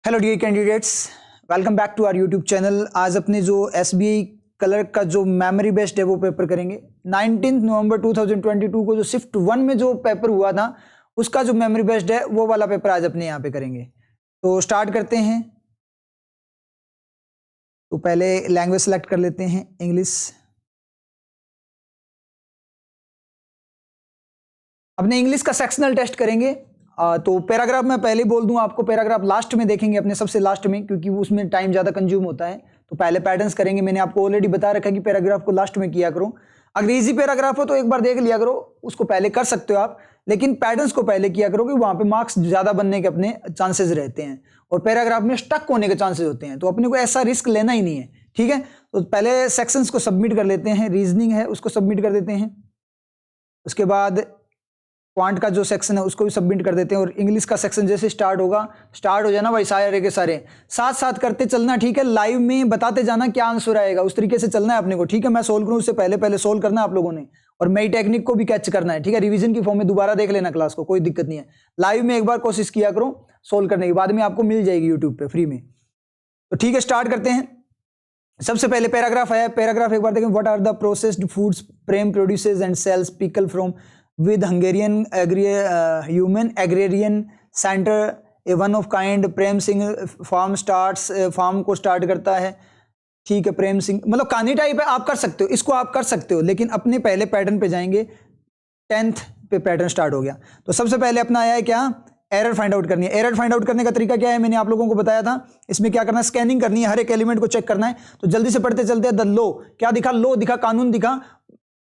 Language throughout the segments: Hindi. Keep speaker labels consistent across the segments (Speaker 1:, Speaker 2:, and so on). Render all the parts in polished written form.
Speaker 1: Hello dear candidates, welcome back to our YouTube channel. आज अपने जो एसबीआई क्लर्क का जो मेमोरी बेस्ड है वो पेपर करेंगे। 19 नवंबर 2022 को जो शिफ्ट 1 में जो पेपर हुआ था उसका जो मेमोरी बेस्ड है वो वाला पेपर आज अपने यहाँ पे करेंगे। तो स्टार्ट करते हैं। तो पहले लैंग्वेज सेलेक्ट कर लेते हैं, इंग्लिश। अपने इंग्लिश का सेक्शनल टेस्ट करेंगे। तो पैराग्राफ मैं पहले बोल दूं आपको, पैराग्राफ लास्ट में देखेंगे अपने सबसे लास्ट में, क्योंकि उसमें टाइम ज़्यादा कंज्यूम होता है। तो पहले पैटर्न्स करेंगे। मैंने आपको ऑलरेडी बता रखा है कि पैराग्राफ को लास्ट में किया करो। अगर इजी पैराग्राफ हो तो एक बार देख लिया करो, उसको पहले कर सकते हो आप, लेकिन पैटर्न्स को पहले किया करो कि वहाँ पे मार्क्स ज़्यादा बनने के अपने चांसेस रहते हैं और पैराग्राफ में स्टक होने के चांसेस होते हैं। तो अपने को ऐसा रिस्क लेना ही नहीं है, ठीक है। तो पहले सेक्शंस को सबमिट कर लेते हैं। रीजनिंग है उसको सबमिट कर देते हैं। उसके बाद क्वांट का जो सेक्शन है उसको भी सबमिट कर देते हैं। और इंग्लिश का सेक्शन जैसे स्टार्ट होगा, स्टार्ट हो जाना भाई, सारे के सारे साथ साथ करते चलना, ठीक है। लाइव में बताते जाना क्या आंसर आएगा, उस तरीके से चलना है अपने को, ठीक है। मैं सोल्व करूँ उससे पहले सोल्व करना आप लोगों ने, और मेरी टेक्निक को भी कैच करना है, ठीक है। रिवीजन की फॉर्म में दोबारा देख लेना क्लास को, कोई दिक्कत नहीं है। लाइव में एक बार कोशिश किया करो सोल्व करने के बाद में, आपको मिल जाएगी यूट्यूब पे फ्री में। तो ठीक है, स्टार्ट करते हैं। सबसे पहले पैराग्राफ है। पैराग्राफ एक बार देखें। What are the processed foods Prem produces and sales pickle from with Hungarian human agrarian center, a one of kind Prem Singh farm starts, farm को स्टार्ट करता है, ठीक है। प्रेम सिंह मतलब कहानी टाइप है, आप कर सकते हो, इसको आप कर सकते हो, लेकिन अपने पहले पैटर्न पे जाएंगे। 10th पे पैटर्न स्टार्ट हो गया। तो सबसे पहले अपना आया है क्या, एरर फाइंड आउट करनी है। एरर फाइंड आउट करने का तरीका क्या है, मैंने आप लोगों को बताया था। इसमें क्या करना है, स्कैनिंग करनी है, हर एक एलिमेंट को चेक करना है। तो जल्दी से पढ़ते चलते हैं। द लो क्या दिखा, लो दिखा, कानून दिखा।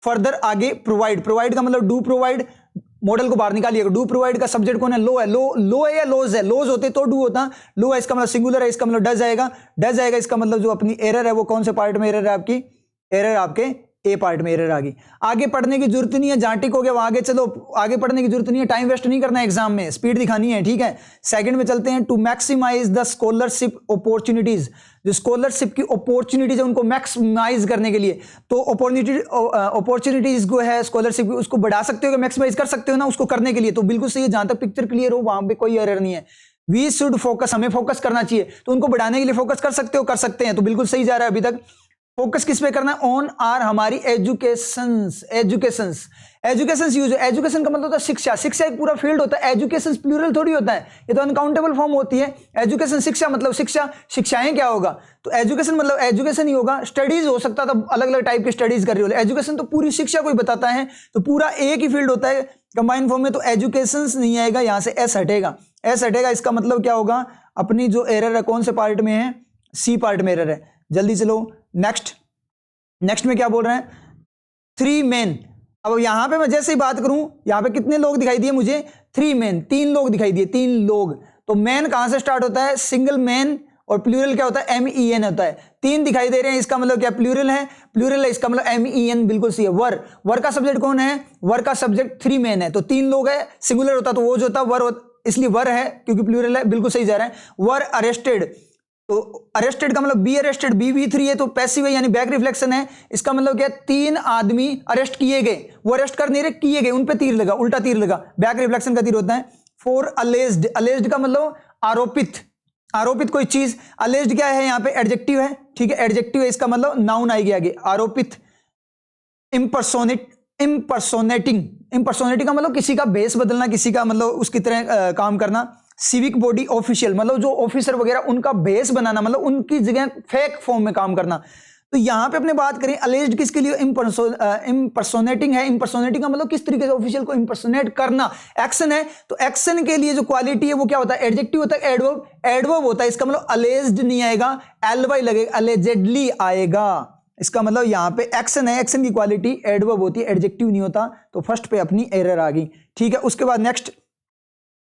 Speaker 1: फर्दर आगे प्रोवाइड, प्रोवाइड का मतलब डू प्रोवाइड, मॉडल को बाहर निकालिएगा। डू प्रोवाइड का सब्जेक्ट कौन है, लो है। लो है या लोज है, लोज होते तो डू होता, लो है इसका मतलब सिंगुलर है, इसका मतलब डज आएगा। डज आएगा इसका मतलब जो अपनी एरर है वो कौन से पार्ट में एरर है, आपकी एरर आपके ए पार्ट में एरर आ गई। आगे पढ़ने की जरूरत नहीं है, जहां टिक हो गया वहां आगे चलो, आगे पढ़ने की जरूरत नहीं है, टाइम वेस्ट नहीं करना है एग्जाम में, स्पीड दिखानी है, ठीक है। सेकंड में चलते हैं। To maximize the scholarship opportunities, जो स्कॉलरशिप की अपॉर्चुनिटीज है उनको मैक्सिमाइज करने के लिए, तो अपॉर्चुनिटीज को है स्कॉलरशिप की, उसको बढ़ा सकते हो, मैक्सिमाइज कर सकते हो ना उसको करने के लिए। तो बिल्कुल सही है, जहां तक पिक्चर क्लियर हो वहां पे कोई एरर नहीं है। वी शुड फोकस, हमें फोकस करना चाहिए, तो उनको बढ़ाने के लिए फोकस कर सकते हो, कर सकते हैं। तो बिल्कुल सही जा रहा है अभी तक। फोकस किस पे करना है, ऑन आर हमारी एजुकेशंस, एजुकेशंस यूज। एजुकेशन का मतलब होता है शिक्षा, शिक्षा एक पूरा फील्ड होता है। एजुकेशन प्लूरल थोड़ी होता है, ये तो अनकाउंटेबल फॉर्म होती है। एजुकेशन शिक्षा मतलब शिक्षा, शिक्षाएं क्या होगा, तो एजुकेशन मतलब एजुकेशन ही होगा। स्टडीज हो सकता था, अलग अलग टाइप की स्टडीज कर रही हो, एजुकेशन तो पूरी शिक्षा को ही बताता है, तो पूरा एक ही फील्ड होता है कंबाइंड फॉर्म में। तो एजुकेशन नहीं आएगा, यहां से एस हटेगा, एस हटेगा। इसका मतलब क्या होगा, अपनी जो एरर है कौन से पार्ट में है, सी पार्ट में एरर है। जल्दी चलो नेक्स्ट में क्या बोल रहे हैं, 3 मेन। अब यहां पे मैं जैसे ही बात करूं, यहां पे कितने लोग दिखाई दिए मुझे, 3 मेन, 3 लोग दिखाई दिए, 3 लोग। तो मेन कहां से स्टार्ट होता है, सिंगल मेन, और प्लूरल क्या होता है, MEN होता है। 3 दिखाई दे रहे हैं, इसका मतलब क्या, प्लूरल है, प्लूरल है, इसका मतलब MEN, बिल्कुल सही है। वर का सब्जेक्ट कौन है, वर का सब्जेक्ट 3 मेन है, तो 3 लोग है। सिंगुलर होता तो वो जो होता वर, इसलिए वर है क्योंकि प्लूरल है, बिल्कुल सही जा रहा है। वर अरेस्टेड, तो अरेस्टेड का मतलब बी अरेस्टेड, B3 है तो पैसिव है, यानी बैक रिफ्लेक्शन है। इसका मतलब क्या है, 3 आदमी अरेस्ट किए गए, वो अरेस्ट कर नहीं रहे, किए गए, उन पे तीर लगा, उल्टा तीर लगा, बैक रिफ्लेक्शन का तीर होता है। 4 अलेज्ड, अलेज्ड का मतलब आरोपित, आरोपित कोई चीज। अलेज्ड क्या है, यहां पे एडजेक्टिव है, ठीक है, एडजेक्टिव है, इसका मतलब नाउन आएगी आगे, आरोपित। इम्पर्सोनेटिंग, इम्पर्सोनेटिंग का मतलब किसी का बेस बदलना, किसी का मतलब उसकी तरह काम करना। सिविक बॉडी ऑफिशियल मतलब जो ऑफिसर वगैरह उनका बेस बनाना, मतलब उनकी जगह फेक फॉर्म में काम करना। तो यहां पे अपने बात करें अलेज्ड किसके लिए, इम्पर्सोनेटिंग है। इम्पर्सोनेटिंग का मतलब किस तरीके से ऑफिशियल को इम्पर्सोनेट करना, एक्शन है। तो एक्शन के लिए जो क्वालिटी है वो क्या होता है, एडजेक्टिव होता है, एडवर्ब, एडवर्ब होता है। इसका मतलब अलेज्ड नहीं आएगा, LY लगेगा, अलेजेडली आएगा। इसका मतलब यहां पे एक्शन है, एक्शन की क्वालिटी एडवर्ब होती है, एडजेक्टिव नहीं होता। तो फर्स्ट पे अपनी एरर आ गई, ठीक है। उसके बाद next,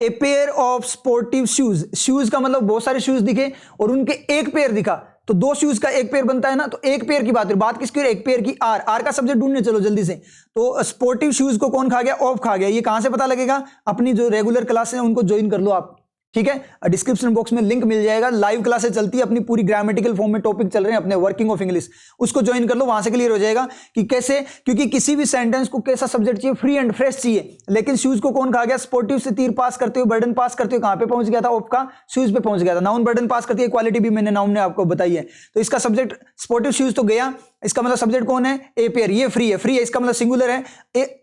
Speaker 1: a pair of sportive shoes. Shoes का मतलब बहुत सारे शूज दिखे और उनके एक पेयर दिखा, तो 2 शूज का एक पेयर बनता है ना, तो एक पेयर की बात किसकी, एक पेयर की। आर का सब्जेक्ट ढूंढने चलो जल्दी से। तो स्पोर्टिव शूज को कौन खा गया, ऑफ खा गया। ये कहां से पता लगेगा, अपनी जो रेगुलर क्लास है उनको ज्वाइन कर लो आप, ठीक है। डिस्क्रिप्शन बॉक्स में लिंक मिल जाएगा, लाइव क्लासेस चलती है अपनी पूरी ग्रामेटिकल फॉर्म में, टॉपिक चल रहे हैं अपने वर्किंग ऑफ इंग्लिश, उसको ज्वाइन कर लो, वहां से क्लियर हो जाएगा कि कैसे, क्योंकि किसी भी सेंटेंस को कैसा सब्जेक्ट चाहिए, फ्री एंड फ्रेश चाहिए। लेकिन शूज को कौन खा गया, स्पोर्टिव से तीर पास करते हुए बर्डन पास करते हुए कहां पे पहुंच गया था, ऑफ का शूज पे पहुंच गया था। नाउन बर्डन पास करती है, क्वालिटी भी मैंने नाउन ने आपको बताई है। तो इसका सब्जेक्ट स्पोर्टिव शूज तो गया, इसका मतलब सब्जेक्ट कौन है, ए पेयर, ये फ्री है, फ्री है इसका मतलब सिंगुलर है,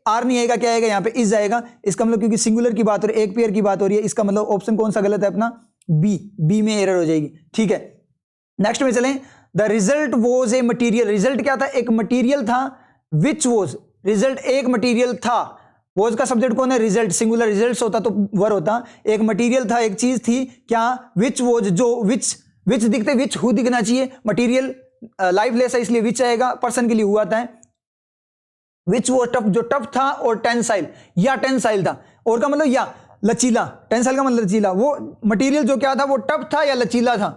Speaker 1: आर नहीं आएगा, क्या आएगा यहाँ पे इज आएगा, इसका मतलब क्योंकि सिंगुलर की बात हो रही है, एक पेयर की बात हो रही है, इसका मतलब ऑप्शन कौन सा गलत है अपना, बी में एरर हो जाएगी। ठीक है, नेक्स्ट में चलें। The result was a material, result क्या था, एक मटीरियल था, विच वॉज, रिजल्ट एक मटीरियल था, वॉज का सब्जेक्ट कौन है, रिजल्ट, सिंगुलर रिजल्ट्स होता तो वर होता, एक मटीरियल था, एक चीज थी, क्या, विच वॉज, जो, विच दिखते, विच हु दिखना चाहिए, मटीरियल लाइफलेस है इसलिए विच आएगा, पर्सन के लिए हुआ था, विच वो टफ, जो टफ था, और टेंसाइल या टेंसाइल था, और का मतलब या लचीला, टेंसाइल का मतलब लचीला, वो मटेरियल जो क्या था वो टफ था या लचीला था।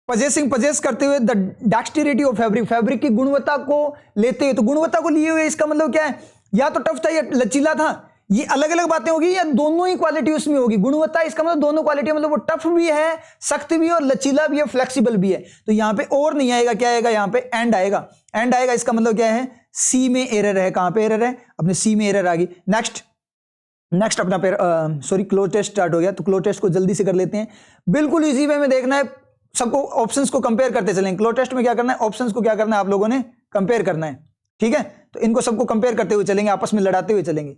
Speaker 1: पजेसिंग, पजेस करते हुए, the dexterity of fabric, fabric की गुणवत्ता को लेते हुए, तो गुणवत्ता को लिए हुए इसका मतलब क्या है, या तो टफ था या लचीला था, ये अलग अलग बातें होगी या दोनों ही क्वालिटी उसमें होगी। गुणवत्ता इसका मतलब दोनों क्वालिटी, मतलब वो टफ भी है, सख्त भी है, और लचीला भी है, फ्लेक्सिबल भी है। तो यहां पे और नहीं आएगा, क्या आएगा यहां पे, एंड आएगा, एंड आएगा, इसका मतलब क्या है, सी में एरर है, कहां पे एरर है, अपने सी में एरर आ गई। नेक्स्ट अपना सॉरी क्लोज टेस्ट स्टार्ट हो गया, तो क्लोज टेस्ट को जल्दी से कर लेते हैं, बिल्कुल इजी वे में देखना है सबको, ऑप्शंस को कंपेयर करते चलेंगे। क्लोज टेस्ट में क्या करना है, ऑप्शंस को क्या करना है आप लोगों ने, कंपेयर करना है। ठीक है, तो इनको सबको कंपेयर करते हुए चलेंगे, आपस में लड़ाते हुए चलेंगे।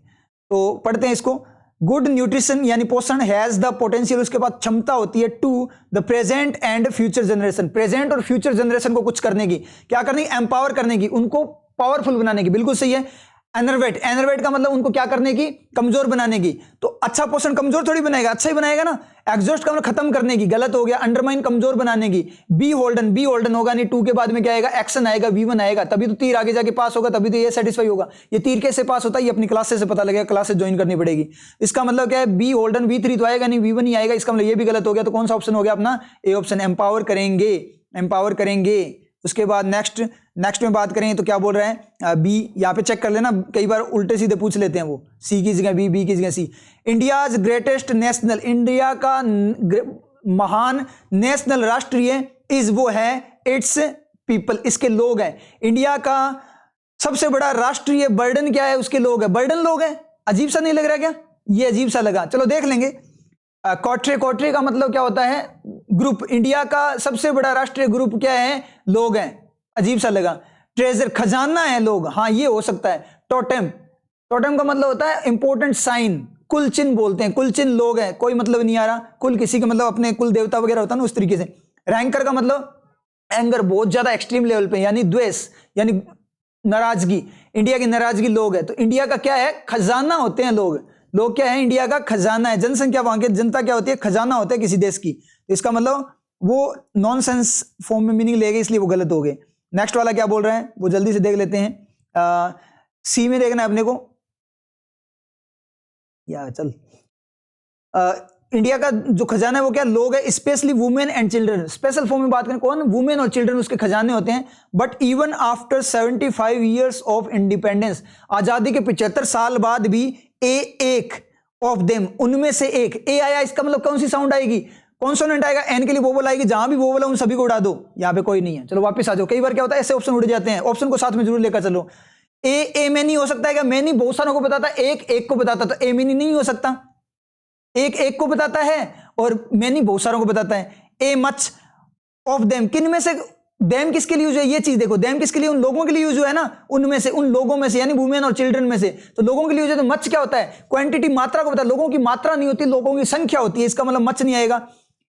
Speaker 1: तो पढ़ते हैं इसको। गुड न्यूट्रिशन यानी पोषण हैज द पोटेंशियल, उसके बाद क्षमता होती है, to the present and future generation, present और फ्यूचर जनरेशन को कुछ करने की, क्या करने की, एम्पावर करने की, उनको पावरफुल बनाने की, बिल्कुल सही है। एनर्वेट, एनर्वेट का मतलब उनको क्या करने की, कमजोर बनाने की। तो अच्छा पोषण कमजोर थोड़ी बनाएगा, अच्छा ही बनाएगा ना। एग्जॉस्ट का मतलब खत्म करने की, गलत हो गया। अंडरमाइन कमजोर बनाने की। बी होल्डन, बी होल्डन होगा नहीं, टू के बाद में क्या आएगा, एक्शन आएगा, V1 आएगा, तभी तो तीर आगे जाके पास होगा, तभी तो ये सेटिस्फाई होगा। ये तीर कैसे पास होता है ये अपनी क्लासेस से पता लगेगा, क्लासेस ज्वाइन करनी पड़ेगी। इसका मतलब क्या है, बी होल्डन, V3 तो आएगा नहीं, V1 ही आएगा, इसका मतलब ये भी गलत हो गया। तो कौन सा ऑप्शन हो गया अपना, ए ऑप्शन, एम्पावर करेंगे, एम्पावर करेंगे। उसके बाद नेक्स्ट में बात करें तो क्या बोल रहे हैं, बी, यहाँ पे चेक कर लेना, कई बार उल्टे सीधे पूछ लेते हैं वो, सी की जगह बी, बी की जगह सी। इंडियाज ग्रेटेस्ट नेशनल, इंडिया का महान नेशनल राष्ट्रीय इज, वो है इट्स पीपल, इसके लोग हैं। इंडिया का सबसे बड़ा राष्ट्रीय बर्डन क्या है, उसके लोग है, बर्डन लोग हैं। अजीब सा नहीं लग रहा क्या, ये अजीब सा लगा, चलो देख लेंगे। क्वार्टरे, क्वार्टरे का मतलब क्या होता है, ग्रुप। इंडिया का सबसे बड़ा राष्ट्रीय ग्रुप क्या है, लोग हैं, अजीब सा लगा। ट्रेजर, खजाना है लोग, हाँ ये हो सकता है। टोटेम, टोटेम का मतलब होता है इंपॉर्टेंट साइन, कुल चिन्ह बोलते हैं, कुल चिन्ह लोग हैं, कोई मतलब नहीं आ रहा, कुल किसी का मतलब अपने कुल देवता वगैरह होता है ना, उस तरीके से। रैंकर का मतलब एंगर, बहुत ज्यादा एक्सट्रीम लेवल पे, यानी द्वेष, यानी नाराजगी, इंडिया की नाराजगी लोग है। तो इंडिया का क्या है, खजाना होते हैं लोग, लोग क्या है, इंडिया का खजाना है। जनसंख्या, वहां की जनता क्या होती है, खजाना होता है किसी देश की। तो इसका मतलब वो नॉनसेंस फॉर्म में मीनिंग ले गए, इसलिए वो गलत हो गए। नेक्स्ट वाला क्या बोल रहे हैं वो जल्दी से देख लेते हैं। सी में देखना है अपने को, या चल इंडिया का जो खजाना है वो क्या, लोग है, specially women and children. Special form में बात करें कौन, वुमेन और चिल्ड्रन उसके खजाने होते हैं। But even after 75 years of independence, आजादी के 75 साल बाद भी, एक ऑफ देम, उनमें से एक, ए आया, इसका मतलब कौन सी साउंड आएगी, कॉन्सोनेंट आएगा, एन के लिए वोवल आएगी, जहां भी वोवल है उन सभी को उड़ा दो, यहां पे कोई नहीं है। चलो वापस आ जाओ, कई बार क्या होता है ऐसे ऑप्शन उड़ जाते हैं, ऑप्शन को साथ में जरूर लेकर चलो। ए में नहीं हो सकता है क्या, मैं नहीं बहुत सारों को बताता, एक को बताता, तो ए में नहीं हो सकता, एक को बताता है और मैनी बहुत सारों को बताता है। ए मच ऑफ देम, किन में से, देम किसके लिए यूज है, ये चीज देखो, देम किसके लिए, उन लोगों के लिए यूज है ना, उनमें से, उन लोगों में से, यानी वुमेन और चिल्ड्रन में से, तो लोगों के लिए यूज है। तो मच क्या होता है, क्वांटिटी, मात्रा को बता, लोगों की मात्रा नहीं होती, लोगों की संख्या होती है, इसका मतलब मच नहीं आएगा।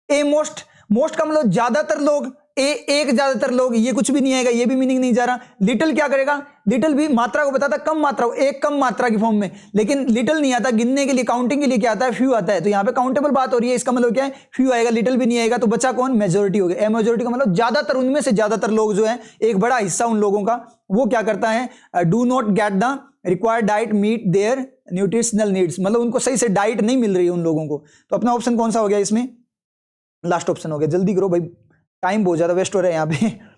Speaker 1: ए मोस्ट, मोस्ट का मतलब ज्यादातर लोग, एक ज्यादातर लोग, ये कुछ भी नहीं आएगा, ये भी मीनिंग नहीं जा रहा। लिटिल क्या करेगा, लिटिल भी मात्रा को बताता, कम मात्रा, एक कम मात्रा की फॉर्म में, लेकिन लिटिल नहीं आता, गिनने के लिए, काउंटिंग के लिए क्या आता है, फ्यू आता है। तो यहाँ पे काउंटेबल बात हो रही है, इसका मतलब क्या है, फ्यू आएगा, लिटिल भी नहीं आएगा, तो बचा कौन, मेजोरिटी हो गया। मेजोरिटी का मतलब ज्यादातर, उनमें से ज्यादातर लोग जो है, एक बड़ा हिस्सा उन लोगों का, वो क्या करता है, do not get the required diet meet their nutritional needs, मतलब उनको सही से डाइट नहीं मिल रही है उन लोगों को। तो अपना ऑप्शन कौन सा हो गया इसमें, लास्ट ऑप्शन हो गया। जल्दी करो भाई, टाइम बहुत ज्यादा वेस्ट हो रहा है यहाँ पे।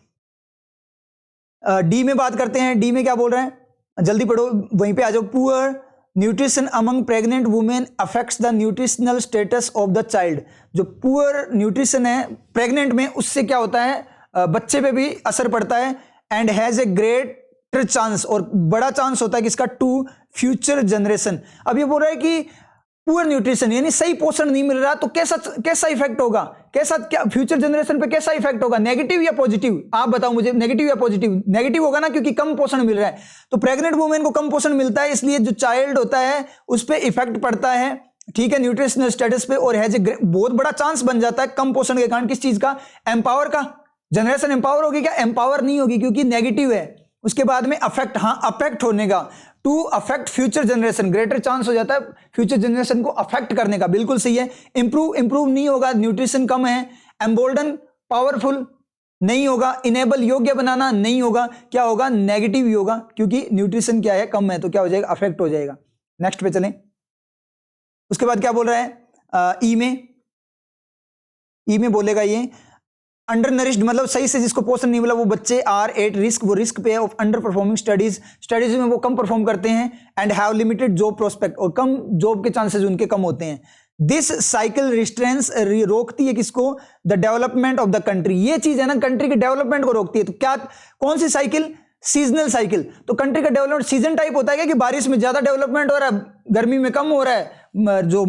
Speaker 1: डी में बात करते हैं, डी में क्या बोल रहे हैं, जल्दी पढ़ो, वहीं पे आ जाओ। Poor nutrition among pregnant women affects the nutritional status of the child. जो पुअर न्यूट्रिशन है प्रेग्नेंट में, उससे क्या होता है, बच्चे पे भी असर पड़ता है। And has a greater chance, और बड़ा चांस होता है किसका, टू फ्यूचर जनरेशन। अब ये बोल रहा है कि पुअर न्यूट्रिशन यानी सही पोषण नहीं मिल रहा, तो कैसा इफेक्ट होगा, क्या फ्यूचर जनरेशन पे कैसा इफेक्ट होगा, नेगेटिव या पॉजिटिव? आप बताओ मुझे, नेगेटिव या पॉजिटिव? नेगेटिव होगा ना, क्योंकि कम पोषण मिल रहा है। तो प्रेग्नेंट वुमेन को कम पोषण मिलता है, इसलिए जो चाइल्ड होता है उस पर इफेक्ट पड़ता है, ठीक है, न्यूट्रिशनल स्टेटस पे। और हैज ए बहुत बड़ा चांस बन जाता है कम पोषण के कारण, किस चीज का, एम्पावर का। जनरेशन एम्पावर होगी क्या? एम्पावर नहीं होगी, क्योंकि नेगेटिव है। उसके बाद में अफेक्ट, हाँ अफेक्ट होने का, to affect future generation, greater chance हो जाता है फ्यूचर जनरेशन को अफेक्ट करने का, बिल्कुल सही है। इंप्रूव नहीं होगा, न्यूट्रिशन कम है। एम्बोल्डन, पावरफुल नहीं होगा। इनेबल, योग्य बनाना नहीं होगा। क्या होगा, नेगेटिव ही होगा, क्योंकि न्यूट्रिशन क्या है, कम है, तो क्या हो जाएगा, अफेक्ट हो जाएगा। नेक्स्ट पे चलें। उसके बाद क्या बोल रहा है, ई में बोलेगा ये अंडर नरिश्ड, मतलब सही से जिसको पोषण नहीं मिला वो बच्चे आर एट रिस्क, वो रिस्क पे है ऑफ अंडर परफॉर्मिंग स्टडीज में वो कम परफॉर्म करते हैं। And have limited job prospect, और कम जॉब के चांसेस उनके कम होते हैं। दिस साइकिल रिस्ट्रेंस, रोकती है किसको, the development of the country. ये चीज है ना, कंट्री के डेवलपमेंट को रोकती है। तो क्या, कौन सी साइकिल, सीजनल साइकिल। तो कंट्री का डेवलपमेंट सीजन टाइप होता है क्या, कि बारिश में ज्यादा डेवलपमेंट हो रहा है, गर्मी में कम हो रहा है, जो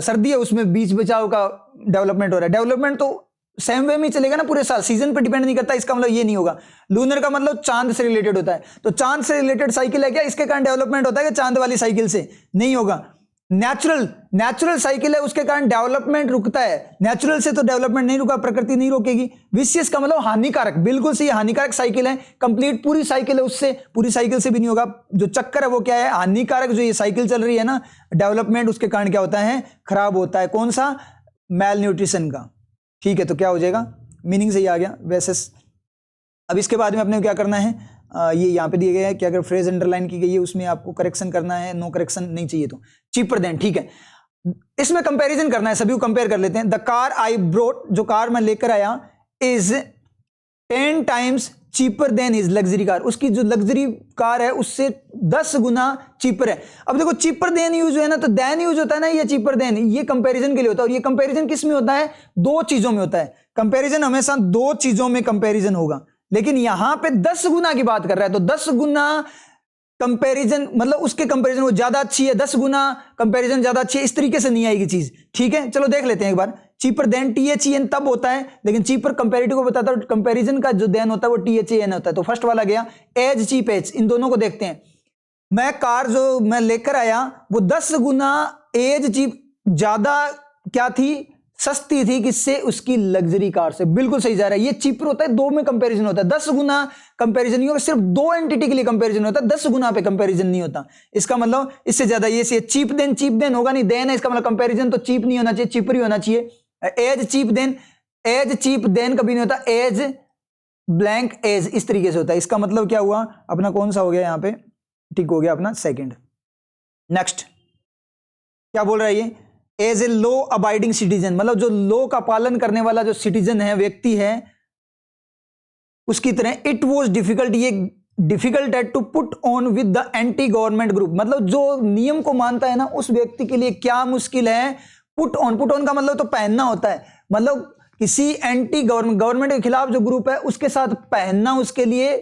Speaker 1: सर्दी है उसमें बीच बचाव का डेवलपमेंट हो रहा है। डेवलपमेंट तो सेम वे में चलेगा ना पूरे साल, सीजन पे डिपेंड नहीं करता, इसका मतलब ये नहीं होगा। लूनर का मतलब चांद से रिलेटेड होता है, तो चांद से रिलेटेड साइकिल है क्या, इसके कारण डेवलपमेंट होता है कि चांद वाली साइकिल से नहीं होगा। नेचुरल साइकिल है, उसके कारण डेवलपमेंट रुकता है। नेचुरल से तो डेवलपमेंट नहीं रुका, प्रकृति नहीं रोकेगी। विशियस का मतलब हानिकारक, बिल्कुल सही, हानिकारक साइकिल है। कंप्लीट पूरी साइकिल है, उससे पूरी साइकिल से भी नहीं होगा। जो चक्कर है वो क्या है, हानिकारक। जो ये साइकिल चल रही है ना डेवलपमेंट, उसके कारण क्या होता है, खराब होता है। कौन सा, मैल न्यूट्रिशन का, ठीक है। तो क्या हो जाएगा, मीनिंग सही आ गया वैसे। अब इसके बाद में अपने क्या करना है, ये यहाँ पे दिए गए हैं कि अगर फ्रेज अंडरलाइन की गई है उसमें आपको करेक्शन करना है, नो करेक्शन नहीं चाहिए तो चीपर देन, ठीक है। इसमें कंपैरिजन करना है, सभी को कंपेयर कर लेते हैं। द कार आई ब्रोट, जो कार मैं लेकर आया, is 10 times cheaper than is luxury car. उसकी जो लग्जरी कार है उससे 10 गुना चीपर है। अब देखो चीपर देन यूज है ना, तो देन यूज होता है ना, ये चीपर देन, ये कंपैरिजन के लिए होता है। और ये कंपैरिजन किस में होता है, दो चीजों में होता है। कंपैरिजन हमेशा दो चीजों में कंपैरिजन होगा, लेकिन यहां पे 10 गुना की बात कर रहा है, तो 10 गुना कंपैरिजन मतलब उसके कंपैरिजन वो ज्यादा अच्छी है, 10 गुना कंपैरिजन ज्यादा अच्छी है, इस तरीके से नहीं आएगी चीज, ठीक है। चलो देख लेते हैं एक बार। चीपर देन THEN तब होता है, लेकिन चीपर कंपैरेटिव को बताता है, कंपैरिजन का जो देन होता है वो THEN होता है। तो फर्स्ट वाला गया, एज चीप एज, इन दोनों को देखते हैं। मैं कार जो मैं लेकर आया वो 10 गुना एज चीप, ज्यादा क्या थी, सस्ती थी, किससे, उसकी लग्जरी कार से। बिल्कुल सही जा रहा है, ये चीपर होता है, दो में कंपैरिजन होता है। 10 गुना कंपैरिजन नहीं होगा, सिर्फ दो एंटिटी के लिए कंपैरिजन होता है, 10 गुना पे कंपैरिजन नहीं होता। इसका मतलब इससे ज्यादा ये चीप देन होगा नहीं, देन है, इसका मतलब कंपैरिजन तो चीप नहीं होना चाहिए, चीपर ही होना चाहिए। एज चीप देन कभी नहीं होता, एज ब्लैंक एज इस तरीके से होता है। इसका मतलब क्या हुआ, अपना कौन सा हो गया, यहां पे ठीक हो गया अपना सेकंड। नेक्स्ट क्या बोल रहा है ये, as a law abiding citizen, मतलब जो लॉ का पालन करने वाला जो सिटीजन है, व्यक्ति है, उसकी तरह। इट वॉज डिफिकल्ट, ये डिफिकल्ट है to put on with the anti government group, मतलब जो नियम को मानता है ना उस व्यक्ति के लिए क्या मुश्किल है, पुट ऑन का मतलब तो पहनना होता है, मतलब किसी एंटी गवर्नमेंट के खिलाफ जो ग्रुप है उसके साथ पहनना उसके लिए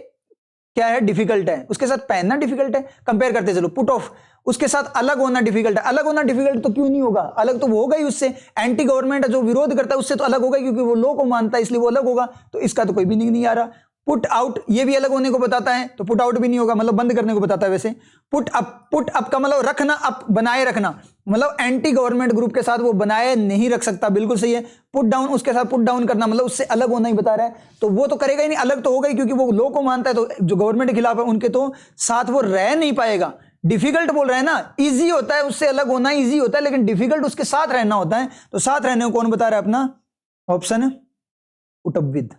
Speaker 1: क्या है, डिफिकल्ट है, उसके साथ पहनना डिफिकल्ट है। कंपेयर करते चलो, पुट ऑफ, उसके साथ अलग होना डिफिकल्ट है। अलग होना डिफिकल्ट तो क्यों नहीं होगा, अलग तो वो होगा ही उससे, एंटी गवर्नमेंट जो विरोध करता है उससे तो अलग होगा, क्योंकि वो लॉ को मानता है इसलिए वो अलग होगा, तो इसका तो कोई मीनिंग नहीं आ रहा। पुट आउट, ये भी अलग होने को बताता है, तो पुट आउट भी नहीं होगा, मतलब बंद करने को बताता है वैसे। पुट अप का मतलब रखना, अप बनाए रखना, मतलब एंटी गवर्नमेंट ग्रुप के साथ वो बनाए नहीं रख सकता, बिल्कुल सही है। पुट डाउन, उसके साथ पुट डाउन करना, मतलब उससे अलग होना ही बता रहा है, तो वो तो करेगा ही नहीं, अलग तो होगा ही, क्योंकि वो लॉ को मानता है, तो जो गवर्नमेंट के खिलाफ है उनके तो साथ वो रह नहीं पाएगा। डिफिकल्ट बोल रहे हैं ना, इजी होता है, उससे अलग होना इजी होता है, लेकिन डिफिकल्ट उसके साथ रहना होता है, तो साथ रहने को कौन बता रहा है, अपना option put up with.